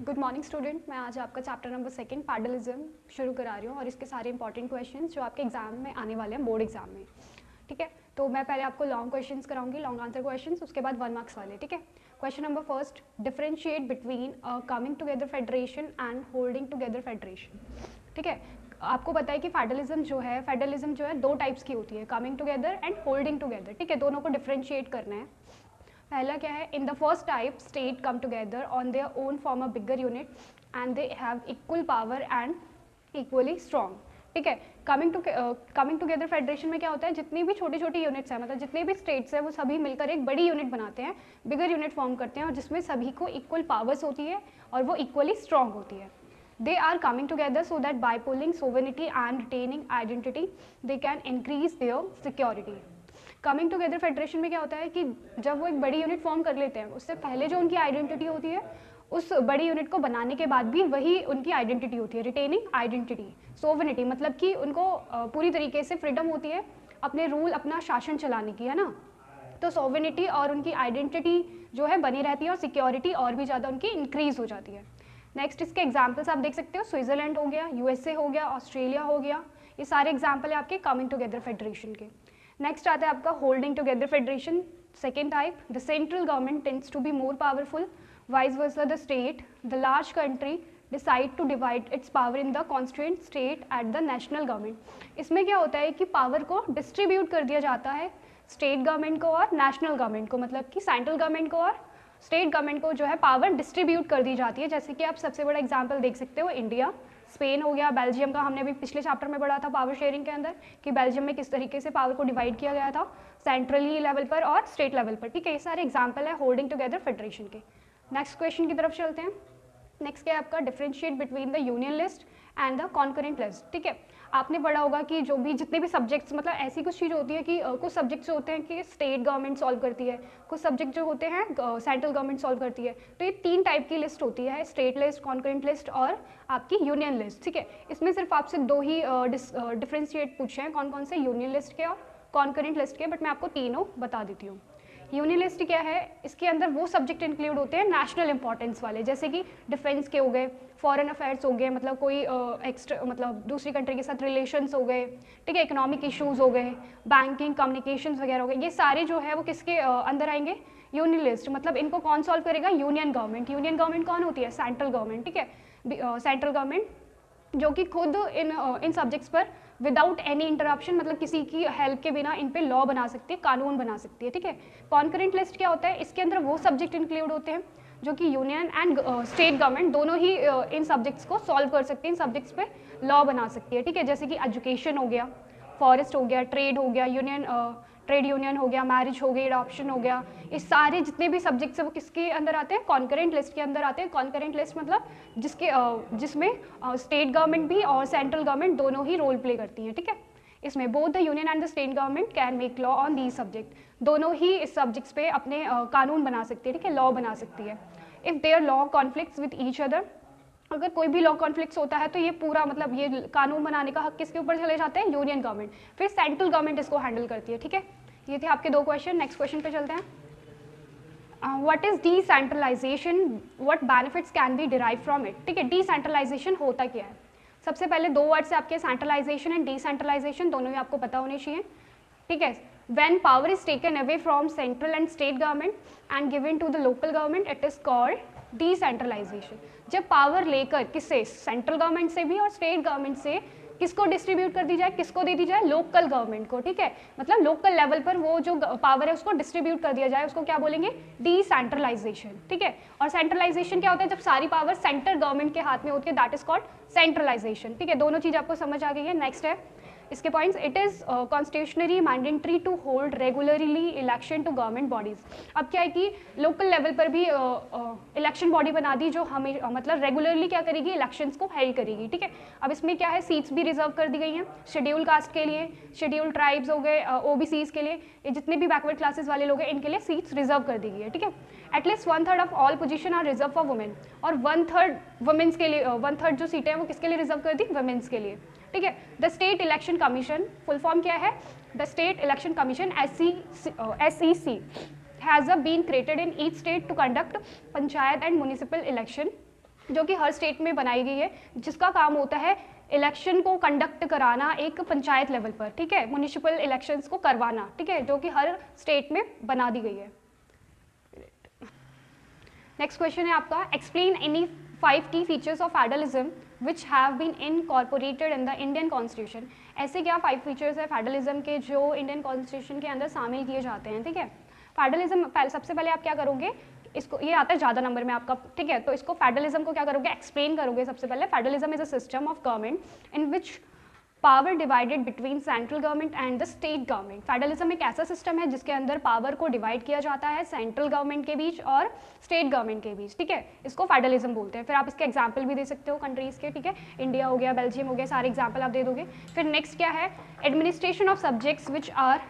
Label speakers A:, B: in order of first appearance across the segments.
A: Good morning student. मैं आज आपका चैप्टर नंबर 2 फेडरलिज्म शुरू करा रही हूँ और इसके सारे इंपॉर्टेंट क्वेश्चंस जो आपके एग्जाम में आने वाले हैं बोर्ड एग्जाम में। ठीक है, तो मैं पहले आपको लॉन्ग क्वेश्चंस कराऊंगी, लॉन्ग आंसर क्वेश्चंस, उसके बाद 1 मार्क्स वाले। ठीक है, question number first, differentiate between coming together federation and holding together federation. ठीक है, आपको पता है कि फेडरलिज्म जो है दो टाइप्स की होती है, coming together and holding together. ठीक है, दोनों को डिफरेंशिएट करना है। पहला क्या है, in the first type state come together on their own form a bigger unit and they have equal power and equally strong. ठीक है, कमिंग टुगेदर फेडरेशन में क्या होता है, जितनी भी छोटी छोटी यूनिट्स हैं, मतलब जितने भी स्टेट्स हैं वो सभी मिलकर एक बड़ी यूनिट बनाते हैं, बिगर यूनिट फॉर्म करते हैं और जिसमें सभी को इक्वल पावर्स होती है और वो इक्वली स्ट्रॉन्ग होती है। They are coming together so that by pulling sovereignty and retaining identity, they can increase their security. Coming together federation में क्या होता है कि जब वो एक बड़ी यूनिट फॉर्म कर लेते हैं, उससे पहले जो उनकी आइडेंटिटी होती है, उस बड़ी यूनिट को बनाने के बाद भी वही उनकी आइडेंटिटी होती है, रिटेनिंग आइडेंटिटी। सोवरेनिटी मतलब कि उनको पूरी तरीके से फ्रीडम होती है अपने रूल, अपना शासन चलाने की, है ना। तो सोवरेनिटी और उनकी आइडेंटिटी जो है बनी रहती है और सिक्योरिटी और भी ज़्यादा उनकी इंक्रीज हो जाती है। नेक्स्ट इसके एग्जाम्पल्स आप देख सकते हो, स्विट्जरलैंड हो गया, यूएसए हो गया, ऑस्ट्रेलिया हो गया, ये सारे एग्जाम्पल है आपके कमिंग टुगेदर फेडरेशन के। नेक्स्ट आता है आपका holding together federation, second type. The central government tends to be more powerful, vice versa the state, the large country decide to divide its power in the constituent state at the national government. इसमें क्या होता है कि power को distribute कर दिया जाता है स्टेट गवर्नमेंट को और नेशनल गवर्नमेंट को, मतलब कि सेंट्रल गवर्नमेंट को और स्टेट गवर्नमेंट को जो है पावर डिस्ट्रीब्यूट कर दी जाती है। जैसे कि आप सबसे बड़ा एग्जांपल देख सकते हो, इंडिया, स्पेन हो गया, बेल्जियम का हमने अभी पिछले चैप्टर में पढ़ा था पावर शेयरिंग के अंदर कि बेल्जियम में किस तरीके से पावर को डिवाइड किया गया था सेंट्रली लेवल पर और स्टेट लेवल पर। ठीक है, ये सारे एग्जाम्पल है होल्डिंग टुगेदर फेडरेशन के। नेक्स्ट क्वेश्चन की तरफ चलते हैं। नेक्स्ट क्या है आपका, differentiate between the union list and the concurrent list. ठीक है, आपने पढ़ा होगा कि जो भी जितने भी सब्जेक्ट्स, मतलब ऐसी कुछ चीज़ होती है कि कुछ सब्जेक्ट्स होते हैं कि स्टेट गवर्नमेंट सॉल्व करती है, कुछ सब्जेक्ट जो होते हैं सेंट्रल गवर्नमेंट सॉल्व करती है। तो ये 3 टाइप की लिस्ट होती है, स्टेट लिस्ट, कॉन्करेंट लिस्ट और आपकी यूनियन लिस्ट। ठीक है, इसमें सिर्फ आपसे 2 ही डिफरेंशिएट पूछे हैं, कौन कौन से, यूनियन लिस्ट के और कॉन्करेंट लिस्ट के, बट मैं आपको तीनों बता देती हूँ। यूनियन लिस्ट क्या है, इसके अंदर वो सब्जेक्ट इंक्लूड होते हैं नेशनल इंपॉर्टेंस वाले, जैसे कि डिफेंस के हो गए, फॉरेन अफेयर्स हो गए, मतलब कोई एक्स्ट्रा, मतलब दूसरी कंट्री के साथ रिलेशंस हो गए। ठीक है, इकोनॉमिक इश्यूज हो गए, बैंकिंग, कम्युनिकेशंस वगैरह हो गए, ये सारे जो है वो किसके अंदर आएंगे, यूनियन लिस्ट। मतलब इनको कौन सॉल्व करेगा, यूनियन गवर्नमेंट। यूनियन गवर्नमेंट कौन होती है, सेंट्रल गवर्नमेंट। ठीक है, सेंट्रल गवर्नमेंट जो कि खुद इन सब्जेक्ट्स पर विदाउट एनी इंटरप्शन, मतलब किसी की हेल्प के बिना इन पे लॉ बना सकती है, कानून बना सकती है। ठीक है, कॉन्करेंट लिस्ट क्या होता है, इसके अंदर वो सब्जेक्ट इंक्लूड होते हैं जो कि यूनियन एंड स्टेट गवर्नमेंट दोनों ही इन सब्जेक्ट्स को सॉल्व कर सकती है, इन सब्जेक्ट्स पे लॉ बना सकती है। ठीक है, जैसे कि एजुकेशन हो गया, फॉरेस्ट हो गया, ट्रेड हो गया, ट्रेड यूनियन हो गया, मैरिज हो गई, एडॉप्शन हो गया, ये सारे जितने भी सब्जेक्ट्स हैं वो किसके अंदर आते हैं, कॉन्करेंट लिस्ट के अंदर आते हैं। कॉन्करेंट लिस्ट मतलब जिसमें स्टेट गवर्नमेंट भी और सेंट्रल गवर्नमेंट दोनों ही रोल प्ले करती हैं। ठीक है, इसमें both the union and the state government can make law on these subject, दोनों ही इस सब्जेक्ट्स पे अपने कानून बना सकती है। ठीक है, लॉ बना सकती है। If there law conflicts with each other, अगर कोई भी लॉ कॉन्फ्लिक्ट्स होता है तो ये पूरा, मतलब ये कानून बनाने का हक किसके ऊपर चले जाते हैं, यूनियन गवर्नमेंट, फिर सेंट्रल गवर्नमेंट इसको हैंडल करती है। ठीक है, ये थे आपके 2 क्वेश्चन। नेक्स्ट क्वेश्चन पे चलते हैं। What is decentralisation, what benefits can be derive from it. ठीक है, डिसेंट्रलाइजेशन होता क्या है, सबसे पहले 2 वर्ड्स है आपके, सेंट्रलाइजेशन एंड डिसेंट्रलाइजेशन, दोनों ही आपको पता होने चाहिए। ठीक है, when power is taken away from central and state government and given to the local government, it is called decentralization। जब पावर लेकर किससे, सेंट्रल गवर्नमेंट से भी और स्टेट गवर्नमेंट से, किसको डिस्ट्रीब्यूट कर दी जाए, किसको दे दी जाए, लोकल गवर्नमेंट को। ठीक है, मतलब लोकल लेवल पर वो जो पावर है उसको डिस्ट्रीब्यूट कर दिया जाए, उसको क्या बोलेंगे, डिसेंट्रलाइजेशन। ठीक है, और सेंट्रलाइजेशन क्या होता है, जब सारी पावर सेंट्रल गवर्नमेंट के हाथ में होती है, दैट इज कॉल्ड सेंट्रलाइजेशन। ठीक है, दोनों चीज़ आपको समझ आ गई है। नेक्स्ट है इसके points, it is constitutionary mandatory to hold regularly election to government bodies. अब क्या है कि लोकल लेवल पर भी इलेक्शन बॉडी बना दी जो हमें मतलब रेगुलरली क्या करेगी, इलेक्शंस को हेल्ड करेगी। ठीक है, अब इसमें क्या है, सीट्स भी रिजर्व कर दी गई हैं शेड्यूल कास्ट के लिए, शेड्यूल ट्राइब्स हो गए, ओबीसीज के लिए, ये जितने भी बैकवर्ड क्लासेस वाले लोग हैं इनके लिए सीट्स रिजर्व कर दी गई है। ठीक है, at least 1/3 of all position are reserve for women, और 1/3 वुमेन्स के लिए, 1/3 जो सीटें हैं वो किसके लिए रिजर्व कर दी, वुमेन्स के लिए। ठीक है, the state election commission, full form क्या है, the state election commission SEC has been created in each state to conduct panchayat and municipal election जो कि हर स्टेट में बनाई गई है, जिसका काम होता है इलेक्शन को कंडक्ट कराना एक पंचायत लेवल पर, ठीक है, म्युनिसिपल इलेक्शंस को करवाना, ठीक है, जो कि हर स्टेट में बना दी गई है। नेक्स्ट क्वेश्चन है आपका, एक्सप्लेन एनी 5 की features of federalism which have been incorporated in the Indian constitution. ऐसे क्या 5 फीचर्स है फेडरलिज्म के जो इंडियन कॉन्स्टिट्यूशन के अंदर शामिल किए जाते हैं, ठीक है। फेडरलिज्म सबसे पहले आप क्या करोगे, इसको ये आता है ज़्यादा नंबर में आपका, ठीक है, तो इसको फेडरलिज्म को क्या करोगे, एक्सप्लेन करोगे। सबसे पहले federalism is a system of government in which power divided between central government and the state government. Federalism एक ऐसा सिस्टम है जिसके अंदर पावर को डिवाइड किया जाता है सेंट्रल गवर्नमेंट के बीच और स्टेट गवर्नमेंट के बीच, ठीक है, इसको फेडरलिज्म बोलते हैं। फिर आप इसके एग्जाम्पल भी दे सकते हो कंट्रीज के, ठीक है, इंडिया हो गया, बेल्जियम हो गया, सारे एग्जाम्पल आप दे दोगे। फिर नेक्स्ट क्या है, administration of subjects which are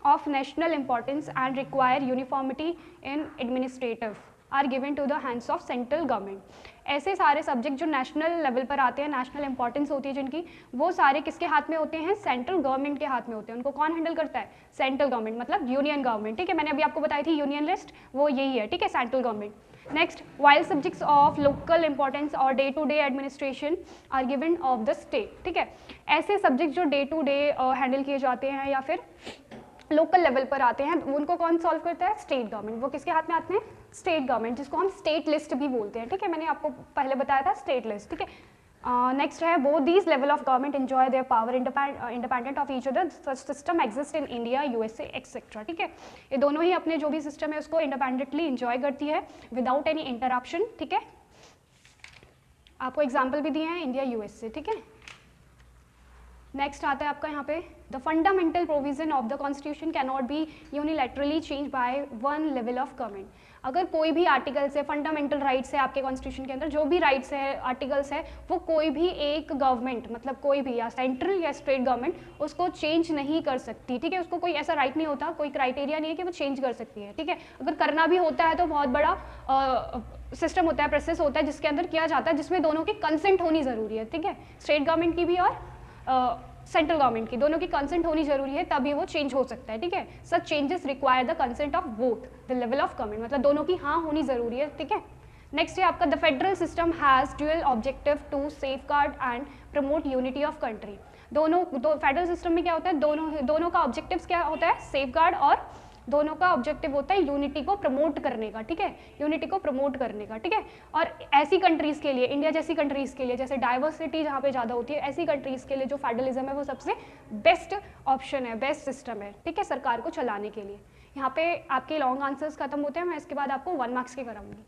A: of national importance and require uniformity in administrative are given to the hands of central government। ऐसे सारे सब्जेक्ट जो नेशनल लेवल पर आते हैं, नेशनल इंपॉर्टेंस होती है जिनकी, वो सारे किसके हाथ में होते हैं, सेंट्रल गवर्नमेंट के हाथ में होते हैं। उनको कौन हैंडल करता है, सेंट्रल गवर्नमेंट, मतलब यूनियन गवर्नमेंट, ठीक है, मैंने अभी आपको बताई थी यूनियन लिस्ट, वो यही है, ठीक है, central government. Next, while subjects of local importance और day to day administration are given of the state, ठीक है, ऐसे सब्जेक्ट जो डे टू डे हैंडल किए जाते हैं या फिर लोकल लेवल पर आते हैं, उनको कौन सॉल्व करता है, स्टेट गवर्नमेंट। वो किसके हाथ में आते हैं, स्टेट गवर्नमेंट, जिसको हम स्टेट लिस्ट भी बोलते हैं, ठीक है, मैंने आपको पहले बताया था स्टेट लिस्ट, ठीक है। नेक्स्ट है, both these level of government enjoy their power independent of each other, such system exist in India, USA etcetera, ठीक है, ये दोनों ही अपने जो भी सिस्टम है उसको इंडिपेंडेंटली इंजॉय करती है विदाउट एनी इंटरप्शन, ठीक है। आपको एग्जाम्पल भी दिए हैं इंडिया, यूएसए, ठीक है। नेक्स्ट आता है आपका यहाँ पे, the fundamental provision of the constitution can not be unilaterally change by one level of government. अगर कोई भी आर्टिकल्स है, फंडामेंटल राइट्स है आपके कॉन्स्टिट्यूशन के अंदर, जो भी राइट्स है, आर्टिकल्स है, वो कोई भी एक गवर्नमेंट, मतलब कोई भी, या सेंट्रल या स्टेट गवर्नमेंट उसको चेंज नहीं कर सकती, ठीक है, उसको कोई ऐसा राइट नहीं होता, कोई क्राइटेरिया नहीं है कि वो चेंज कर सकती है, ठीक है। अगर करना भी होता है तो बहुत बड़ा सिस्टम होता है, प्रोसेस होता है जिसके अंदर किया जाता है, जिसमें दोनों की कंसेंट होनी ज़रूरी है, ठीक है, स्टेट गवर्नमेंट की भी और सेंट्रल गवर्नमेंट की, दोनों की कंसेंट होनी जरूरी है, तभी वो चेंज हो सकता है, ठीक है। Such changes require the consent of both the level of government, मतलब दोनों की हाँ होनी जरूरी है, ठीक है। नेक्स्ट है आपका, the federal system has dual objective to safeguard and promote unity of country. Federal system में क्या होता है, दोनों का ऑब्जेक्टिव्स क्या होता है, सेफगार्ड, और दोनों का ऑब्जेक्टिव होता है यूनिटी को प्रमोट करने का, ठीक है, यूनिटी को प्रमोट करने का, ठीक है। और ऐसी कंट्रीज़ के लिए, इंडिया जैसी कंट्रीज़ के लिए, जैसे डाइवर्सिटी जहाँ पे ज़्यादा होती है, ऐसी कंट्रीज़ के लिए जो फेडरलिज्म है वो सबसे बेस्ट ऑप्शन है, बेस्ट सिस्टम है, ठीक है, सरकार को चलाने के लिए। यहाँ पे आपके लॉन्ग आंसर्स खत्म होते हैं, मैं इसके बाद आपको 1 मार्क्स के कराऊंगी।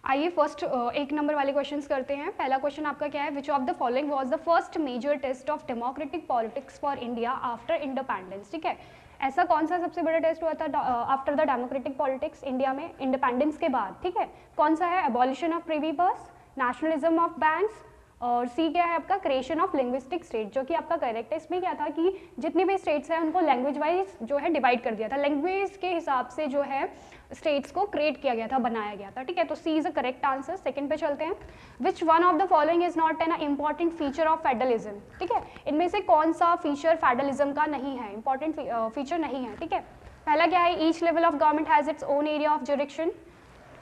A: आइए फर्स्ट 1 नंबर वाले क्वेश्चंस करते हैं। पहला क्वेश्चन आपका क्या है, which of the following was the first major test of democratic politics for India after independence, ठीक है, ऐसा कौन सा सबसे बड़ा टेस्ट हुआ था after the democratic politics India में इंडिपेंडेंस के बाद, ठीक है, कौन सा है, abolition of privy purse, nationalism of banks, और सी क्या है आपका, क्रिएशन ऑफ लिंग्विस्टिक स्टेट, जो कि आपका करेक्ट है। इसमें क्या था कि जितनी भी स्टेट्स हैं उनको लैंग्वेज वाइज जो है डिवाइड कर दिया था, लैंग्वेज के हिसाब से जो है स्टेट्स को क्रिएट किया गया था, बनाया गया था, ठीक है, तो C is a correct answer. Second पे चलते हैं, which one of the following is not an important feature of federalism, ठीक है, इनमें से कौन सा फीचर फेडरलिज्म का नहीं है, इंपॉर्टेंट फीचर नहीं है, ठीक है। पहला क्या है, each level of government has its own area of jurisdiction,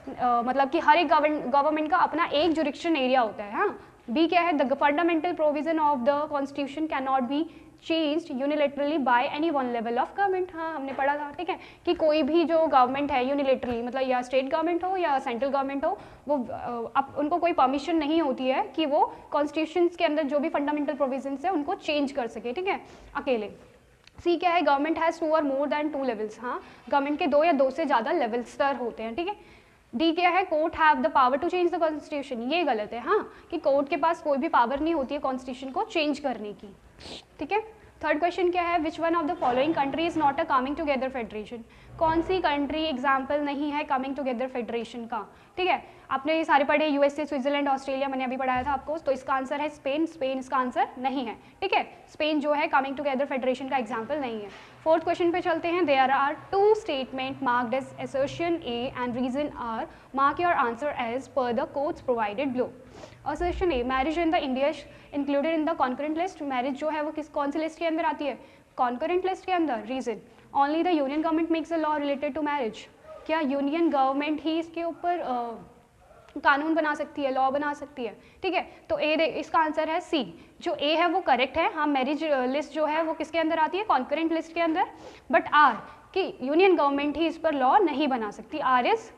A: मतलब कि हर एक गवर्नमेंट का अपना एक जुरिक्शन एरिया होता है, हाँ। बी क्या है, the fundamental provision of the constitution can not be changed unilaterally by any one level of government, हाँ हमने पढ़ा था, ठीक है, कि कोई भी जो गवर्नमेंट है यूनिलेटरली, मतलब या स्टेट गवर्नमेंट हो या सेंट्रल गवर्नमेंट हो, वो उनको कोई परमिशन नहीं होती है कि वो कॉन्स्टिट्यूशन के अंदर जो भी फंडामेंटल प्रोविजंस है उनको चेंज कर सके, ठीक है, अकेले। सी क्या है, गवर्नमेंट हैज़ 2 और मोर देन 2 लेवल्स, हाँ गवर्नमेंट के 2 या 2 से ज़्यादा लेवल स्तर होते हैं, ठीक है। डी क्या है, court have the power to change the constitution, ये गलत है, हाँ, कि कोर्ट के पास कोई भी पावर नहीं होती है कॉन्स्टिट्यूशन को चेंज करने की, ठीक है। थर्ड क्वेश्चन क्या है, विच one of the following country is not a coming together federation, कौन सी कंट्री एग्जाम्पल नहीं है कमिंग टुगेदर फेडरेशन का, ठीक है। आपने ये सारे पढ़े, यूएसए, स्विट्जरलैंड, ऑस्ट्रेलिया, मैंने अभी पढ़ाया था आपको, तो इसका आंसर है स्पेन, स्पेन इसका आंसर नहीं है, ठीक है, स्पेन जो है कमिंग टुगेदर फेडरेशन का एग्जाम्पल नहीं है। फोर्थ क्वेश्चन पे चलते हैं, there are 2 statement marked as assertion A and reason R, mark your answer as per the codes provided below. Assertion A, marriage in the India included in the concurrent list, marriage जो है वो कौन सी list के अंदर आती है, concurrent list के अंदर। Reason, only the union government makes a law related to marriage, क्या यूनियन गवर्नमेंट ही इसके ऊपर कानून बना सकती है, लॉ बना सकती है, ठीक है। तो ए, इसका आंसर है सी, जो ए है वो करेक्ट है। हाँ, मैरिज लिस्ट जो है वो किसके अंदर आती है, कॉन्करेंट लिस्ट के अंदर, बट आर कि यूनियन गवर्नमेंट ही इस पर लॉ नहीं बना सकती, आर इज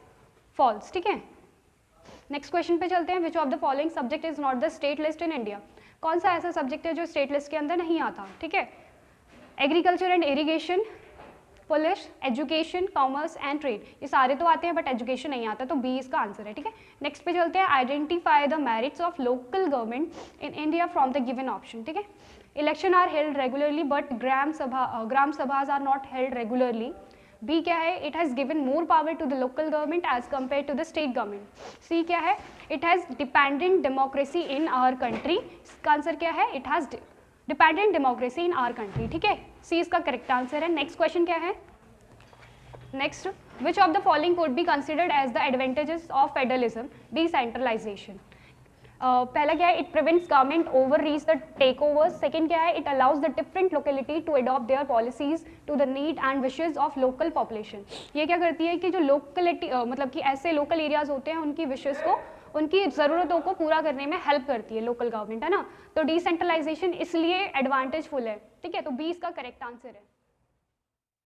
A: फॉल्स, ठीक है। नेक्स्ट क्वेश्चन पे चलते हैं। विच of the following subject is not the state list in India? कौन सा ऐसा सब्जेक्ट है जो स्टेट लिस्ट के अंदर नहीं आता, ठीक है। Agriculture and irrigation, police, education, commerce and trade, ये सारे तो आते हैं बट एजुकेशन नहीं आता, तो बी इसका आंसर है, ठीक है। नेक्स्ट पे चलते हैं। Identify the merits of local government in India from the given option, ठीक है। Election are held regularly but gram sabhas are not held regularly. B क्या है, it has given more power to the local government as compare to the state government. C क्या है, it has dependent democracy in our country. इसका answer क्या है, it has dependent democracy in our country, ठीक है। सी इसका correct answer है। Next question क्या है, next, which of the following could be considered as the advantages of federalism, decentralisation? पहला क्या है, it prevents government over reach the take overs. Second क्या है, it allows the different locality to adopt their policies to the need and wishes of local population. ये क्या करती है कि जो लोकलिटी मतलब कि ऐसे लोकल एरियाज होते हैं उनकी विशेज को, उनकी ज़रूरतों को पूरा करने में हेल्प करती है लोकल गवर्नमेंट, है ना। तो डिसेंट्रलाइजेशन इसलिए एडवांटेजफुल है, ठीक है। तो बी इसका करेक्ट आंसर है।